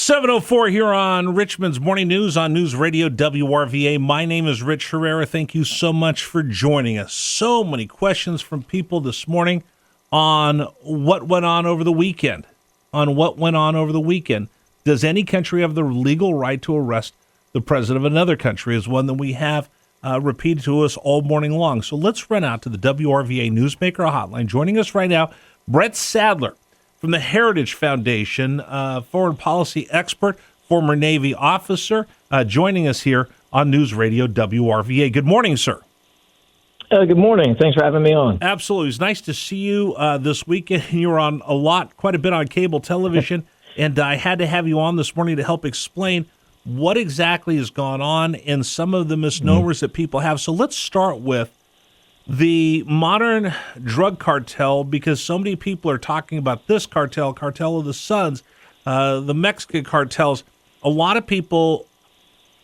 7:04 here on Richmond's Morning News on NewsRadio WRVA. My name is Rich Herrera. Thank you so much for joining us. So many questions from people this morning on what went on over the weekend. Does any country have the legal right to arrest the president of another country? Is one that we have repeated to us all morning long. So let's run out to the WRVA Newsmaker hotline. Joining us right now, Brent Sadler from the Heritage Foundation, foreign policy expert, former Navy officer, joining us here on NewsRadio WRVA. Good morning, sir. Good morning. Thanks for having me on. Absolutely. It's nice to see you this weekend. You were on quite a bit on cable television, and I had to have you on this morning to help explain what exactly has gone on and some of the misnomers that people have. So let's start with the modern drug cartel, because so many people are talking about this cartel of the Suns, the Mexican cartels. A lot of people,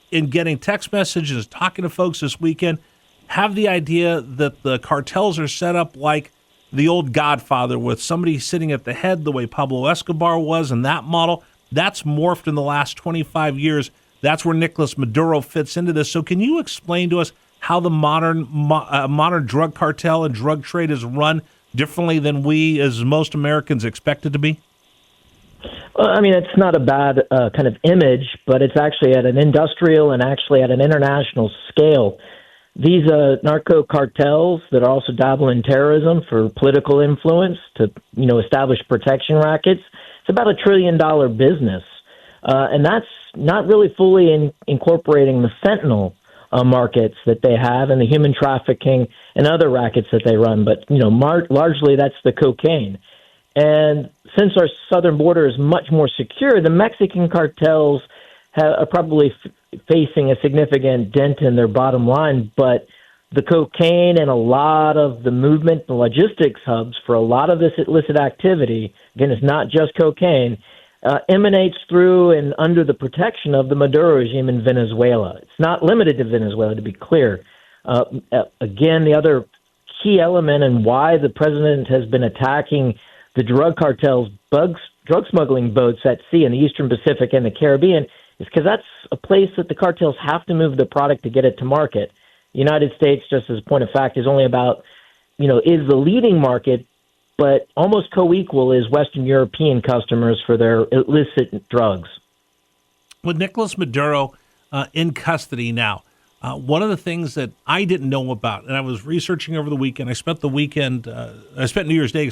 in getting text messages, talking to folks this weekend, have the idea that the cartels are set up like the old Godfather, with somebody sitting at the head the way Pablo Escobar was, and that model. That's morphed in the last 25 years. That's where Nicolas Maduro fits into this. So can you explain to us how the modern drug cartel and drug trade is run differently than we, as most Americans, expect it to be? Well, I mean, it's not a bad kind of image, but it's actually at an industrial and actually at an international scale. These narco cartels that also dabble in terrorism for political influence to, establish protection rackets, it's about $1 trillion business. And that's not really fully incorporating the fentanyl markets that they have and the human trafficking and other rackets that they run. But, largely that's the cocaine. And since our southern border is much more secure, the Mexican cartels are probably facing a significant dent in their bottom line. But the cocaine and a lot of the movement and logistics hubs for a lot of this illicit activity, again, it's not just cocaine, emanates through and under the protection of the Maduro regime in Venezuela. It's not limited to Venezuela, to be clear. Again, the other key element and why the president has been attacking the drug cartels, drug smuggling boats at sea in the Eastern Pacific and the Caribbean is because that's a place that the cartels have to move the product to get it to market. The United States, just as a point of fact, is only about, is the leading market, but almost co-equal is Western European customers for their illicit drugs. With Nicolas Maduro in custody now, one of the things that I didn't know about, and I was researching over the weekend, I spent New Year's Day,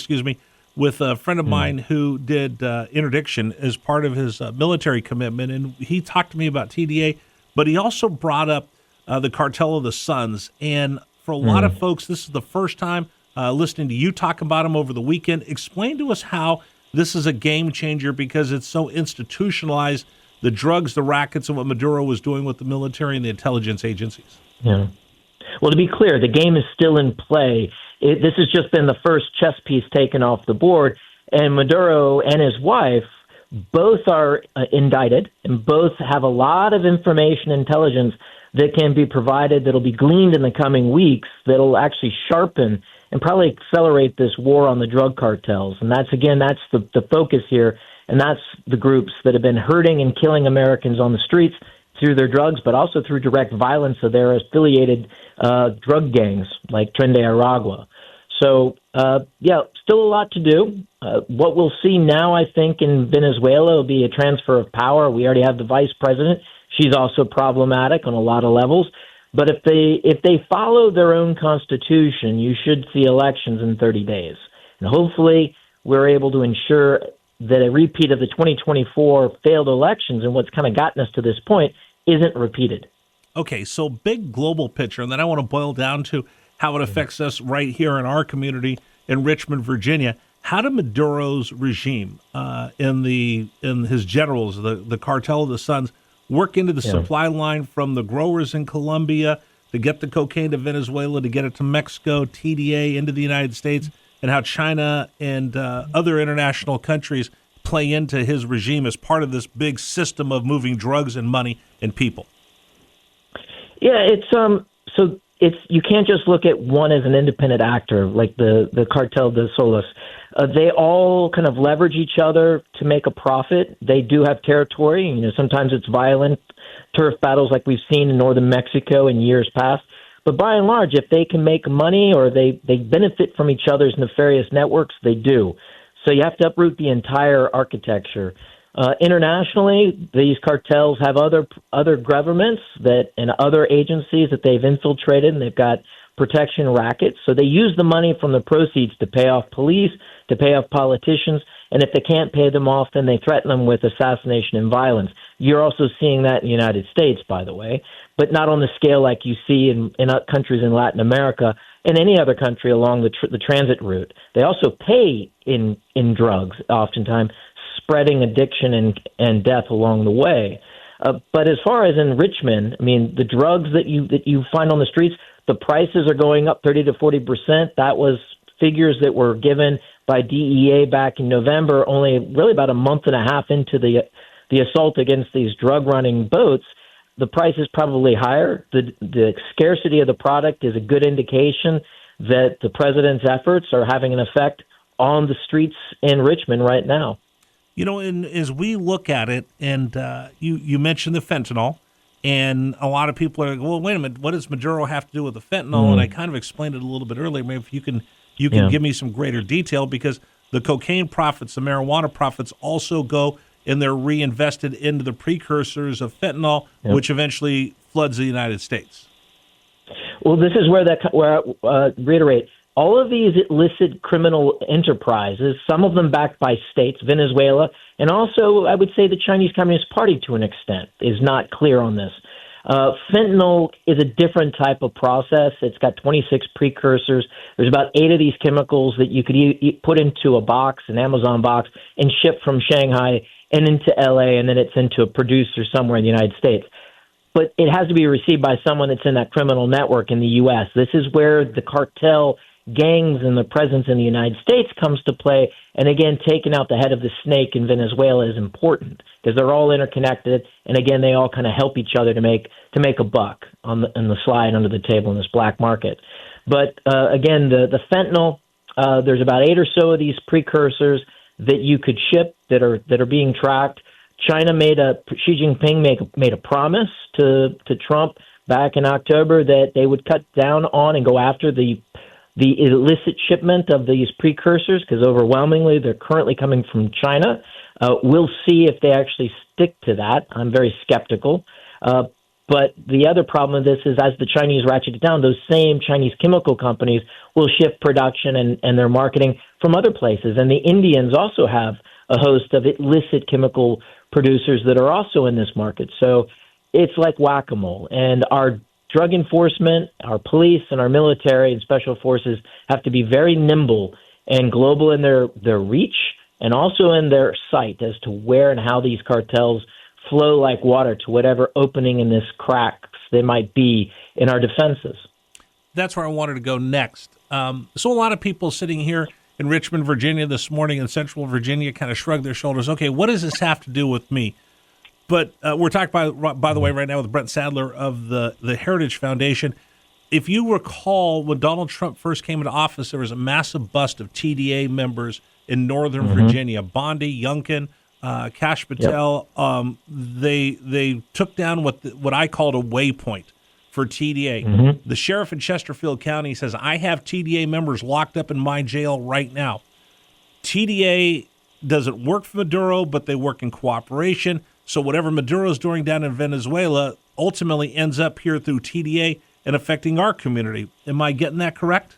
with a friend of mine who did interdiction as part of his military commitment, and he talked to me about TDA, but he also brought up the cartel of the Suns. And for a lot of folks, this is the first time listening to you talk about them over the weekend. Explain to us how this is a game changer, because it's so institutionalized, the drugs, the rackets, and what Maduro was doing with the military and the intelligence agencies. Yeah. Well, to be clear, the game is still in play. This has just been the first chess piece taken off the board, and Maduro and his wife both are indicted, and both have a lot of information, intelligence that can be provided, that'll be gleaned in the coming weeks, that'll actually sharpen and probably accelerate this war on the drug cartels. And that's the focus here, and that's the groups that have been hurting and killing Americans on the streets through their drugs, but also through direct violence of their affiliated drug gangs like Tren de Aragua. So, still a lot to do. What we'll see now, I think, in Venezuela will be a transfer of power. We already have the vice president. She's also problematic on a lot of levels. But if they follow their own constitution, you should see elections in 30 days. And hopefully we're able to ensure that a repeat of the 2024 failed elections and what's kind of gotten us to this point isn't repeated. Okay, so big global picture, and then I want to boil down to how it affects us right here in our community in Richmond, Virginia. How did Maduro's regime in his generals, the cartel of the Suns, work into the supply line from the growers in Colombia to get the cocaine to Venezuela, to get it to Mexico, TDA into the United States, and how China and other international countries play into his regime as part of this big system of moving drugs and money and people? Yeah, it's so you can't just look at one as an independent actor like the Cartel de Solis. They all kind of leverage each other to make a profit. They do have territory. Sometimes it's violent turf battles like we've seen in northern Mexico in years past. But by and large, if they can make money or they benefit from each other's nefarious networks, they do. So you have to uproot the entire architecture. Internationally, these cartels have other governments and other agencies that they've infiltrated, and they've got protection rackets. So they use the money from the proceeds to pay off police, to pay off politicians, and if they can't pay them off, then they threaten them with assassination and violence. You're also seeing that in the United States, by the way, but not on the scale like you see in countries in Latin America and any other country along the transit route. They also pay in drugs, oftentimes, spreading addiction and death along the way. But as far as in Richmond, the drugs that you find on the streets, the prices are going up 30 to 40%. That was figures that were given by DEA back in November, only really about a month and a half into the assault against these drug-running boats. The price is probably higher. The scarcity of the product is a good indication that the president's efforts are having an effect on the streets in Richmond right now. And as we look at it, and you mentioned the fentanyl, and a lot of people are like, well, wait a minute, what does Maduro have to do with the fentanyl? And I kind of explained it a little bit earlier. Maybe if you can give me some greater detail, because the cocaine profits, the marijuana profits also go and they're reinvested into the precursors of fentanyl, which eventually floods the United States. Well, this is where I reiterate. All of these illicit criminal enterprises, some of them backed by states, Venezuela, and also I would say the Chinese Communist Party to an extent, is not clear on this. Fentanyl is a different type of process. It's got 26 precursors. There's about 8 of these chemicals that you could put into a box, an Amazon box, and ship from Shanghai and into L.A., and then it's into a producer somewhere in the United States. But it has to be received by someone that's in that criminal network in the U.S. This is where the cartel gangs and the presence in the United States comes to play. And again, taking out the head of the snake in Venezuela is important because they're all interconnected. And again, they all kind of help each other to make a buck on the slide under the table in this black market. But again, the fentanyl, there's about 8 or so of these precursors that you could ship that are being tracked. China Xi Jinping made a promise to Trump back in October that they would cut down on and go after the illicit shipment of these precursors, because overwhelmingly they're currently coming from China. We'll see if they actually stick to that. I'm very skeptical. But the other problem with this is as the Chinese ratchet it down, those same Chinese chemical companies will shift production and their marketing from other places. And the Indians also have a host of illicit chemical producers that are also in this market. So it's like whack-a-mole. And our drug enforcement, our police, and our military and special forces have to be very nimble and global in their reach and also in their sight as to where and how these cartels flow like water to whatever opening in this cracks they might be in our defenses. That's where I wanted to go next. So a lot of people sitting here in Richmond, Virginia this morning, in Central Virginia, kind of shrug their shoulders. Okay, what does this have to do with me? But we're talking, by the way, right now with Brent Sadler of the Heritage Foundation. If you recall, when Donald Trump first came into office, there was a massive bust of TDA members in Northern Virginia. Bondi, Youngkin, Kash Patel. Yep. They took down what I called a waypoint for TDA. The sheriff in Chesterfield County says, I have TDA members locked up in my jail right now. TDA doesn't work for Maduro, but they work in cooperation. So whatever Maduro's doing down in Venezuela ultimately ends up here through TDA and affecting our community. Am I getting that correct?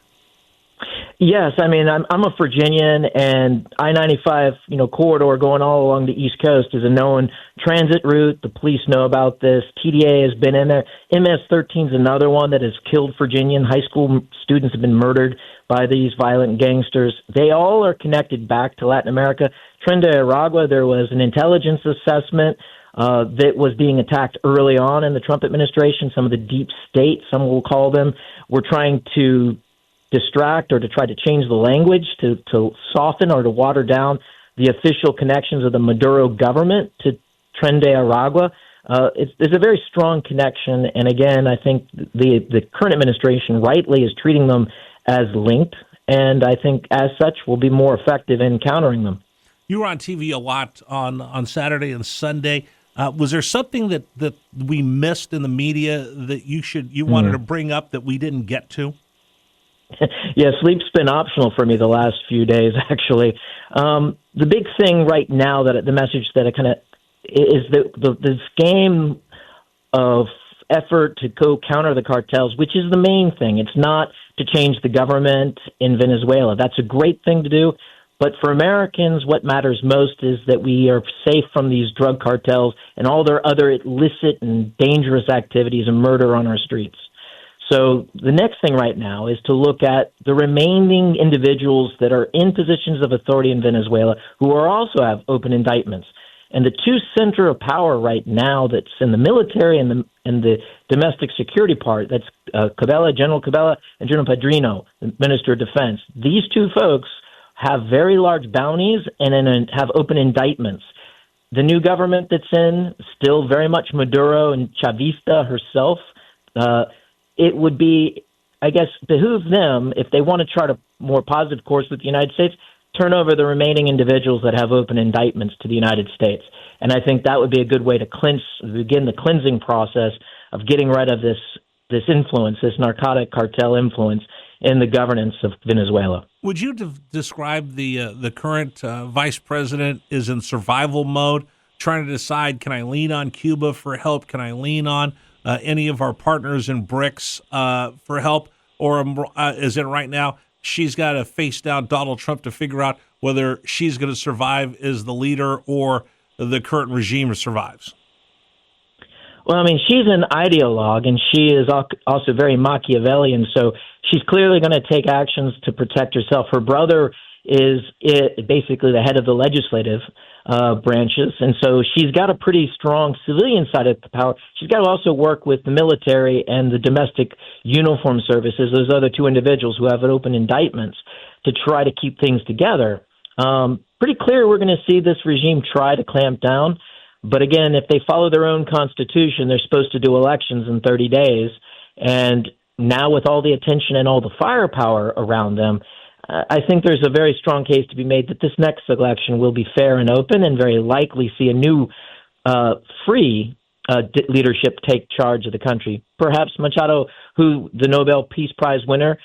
Yes, I mean, I'm a Virginian, and I-95, corridor going all along the East Coast is a known transit route. The police know about this. TDA has been in there. MS-13 is another one that has killed Virginian high school students have been murdered by these violent gangsters. They all are connected back to Latin America. Tren de Aragua, there was an intelligence assessment that was being attacked early on in the Trump administration. Some of the deep state, some will call them, were trying to distract or to try to change the language to soften or to water down the official connections of the Maduro government to Tren de Aragua. There's a very strong connection, and again, I think the current administration rightly is treating them as linked, and I think as such will be more effective in countering them. You were on TV a lot on Saturday and Sunday. Was there something that we missed in the media that you wanted to bring up that we didn't get to? Yeah, sleep's been optional for me the last few days, actually. The big thing right now, that the message that it kind of is this game of effort to go counter the cartels, which is the main thing. It's not to change the government in Venezuela. That's a great thing to do. But for Americans, what matters most is that we are safe from these drug cartels and all their other illicit and dangerous activities and murder on our streets. So the next thing right now is to look at the remaining individuals that are in positions of authority in Venezuela who also have open indictments. And the two center of power right now that's in the military and the domestic security part, that's General Cabela and General Padrino, the Minister of Defense. These two folks have very large bounties and have open indictments. The new government that's in, still very much Maduro and Chavista herself, it would be, I guess, behoove them, if they want to chart a more positive course with the United States, turn over the remaining individuals that have open indictments to the United States. And I think that would be a good way to begin the cleansing process of getting rid of this influence, this narcotic cartel influence in the governance of Venezuela. Would you describe the current vice president is in survival mode, trying to decide, can I lean on Cuba for help? Can I lean on any of our partners in BRICS for help? Or is it right now she's got to face down Donald Trump to figure out whether she's going to survive as the leader or the current regime survives? Well, I mean, she's an ideologue, and she is also very Machiavellian, so she's clearly going to take actions to protect herself. Her brother is basically the head of the legislative branches, and so she's got a pretty strong civilian side of the power. She's got to also work with the military and the domestic uniform services, those other two individuals who have open indictments, to try to keep things together. Pretty clear we're going to see this regime try to clamp down. But again, if they follow their own constitution, they're supposed to do elections in 30 days. And now with all the attention and all the firepower around them, I think there's a very strong case to be made that this next election will be fair and open and very likely see a new free leadership take charge of the country. Perhaps Machado, who the Nobel Peace Prize winner,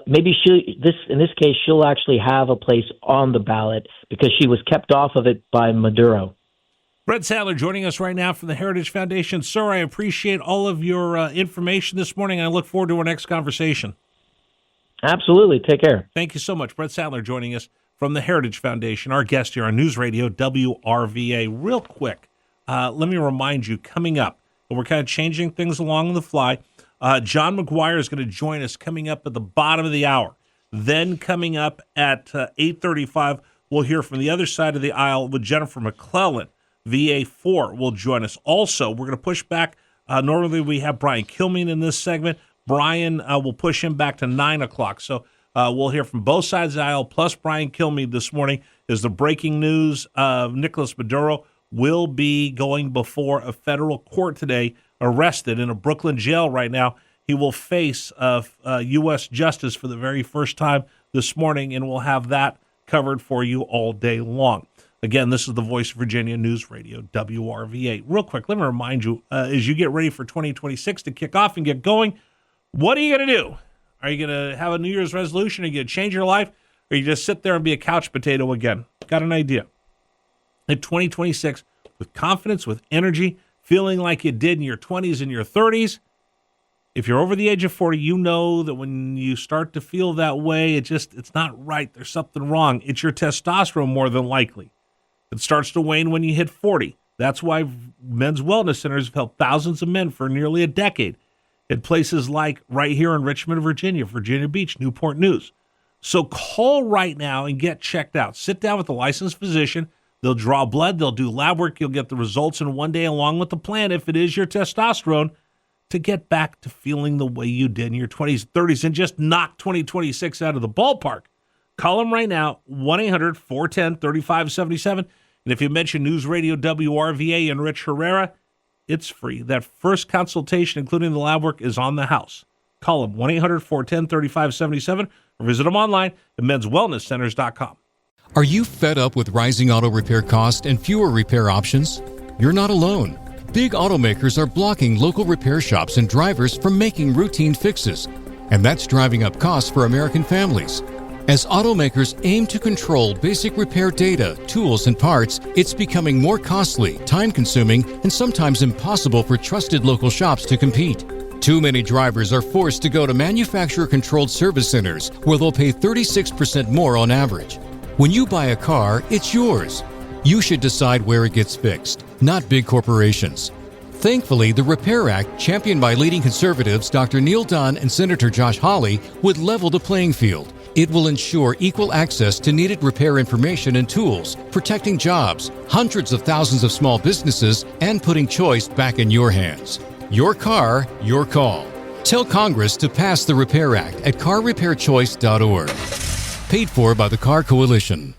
maybe in this case, she'll actually have a place on the ballot because she was kept off of it by Maduro. Brent Sadler joining us right now from the Heritage Foundation. Sir, I appreciate all of your information this morning. I look forward to our next conversation. Absolutely. Take care. Thank you so much. Brent Sadler joining us from the Heritage Foundation, our guest here on News Radio WRVA. Real quick, let me remind you, coming up, and we're kind of changing things along the fly, John McGuire is going to join us coming up at the bottom of the hour. Then coming up at 8:35, we'll hear from the other side of the aisle with Jennifer McClellan. VA4 will join us. Also, we're going to push back. Normally, we have Brian Kilmeade in this segment. Brian will push him back to 9 o'clock. So we'll hear from both sides of the aisle, plus Brian Kilmeade this morning is the breaking news of Nicolas Maduro will be going before a federal court today, arrested in a Brooklyn jail right now. He will face U.S. justice for the very first time this morning, and we'll have that covered for you all day long. Again, this is the Voice of Virginia News Radio, WRVA. Real quick, let me remind you, as you get ready for 2026 to kick off and get going, what are you going to do? Are you going to have a New Year's resolution? Are you going to change your life? Or you just sit there and be a couch potato again? Got an idea. In 2026, with confidence, with energy, feeling like you did in your 20s and your 30s, if you're over the age of 40, you know that when you start to feel that way, it's not right. There's something wrong. It's your testosterone more than likely. It starts to wane when you hit 40. That's why men's wellness centers have helped thousands of men for nearly a decade at places like right here in Richmond, Virginia, Virginia Beach, Newport News. So call right now and get checked out. Sit down with a licensed physician. They'll draw blood. They'll do lab work. You'll get the results in one day along with the plan, if it is your testosterone, to get back to feeling the way you did in your 20s, 30s, and just knock 2026 out of the ballpark. Call them right now, 1-800-410-3577. And if you mention News Radio WRVA and Rich Herrera, It's free. That first consultation, including the lab work, is on the house. Call them 1-800-410-3577 or visit them online at menswellnesscenters.com. Are you fed up with rising auto repair costs and fewer repair options? You're not alone. Big automakers are blocking local repair shops and drivers from making routine fixes, and that's driving up costs for American families. As automakers aim to control basic repair data, tools, and parts, it's becoming more costly, time-consuming, and sometimes impossible for trusted local shops to compete. Too many drivers are forced to go to manufacturer-controlled service centers where they'll pay 36% more on average. When you buy a car, it's yours. You should decide where it gets fixed, not big corporations. Thankfully, the Repair Act, championed by leading conservatives Dr. Neil Dunn and Senator Josh Hawley, would level the playing field. It will ensure equal access to needed repair information and tools, protecting jobs, hundreds of thousands of small businesses, and putting choice back in your hands. Your car, your call. Tell Congress to pass the Repair Act at carrepairchoice.org. Paid for by the Car Coalition.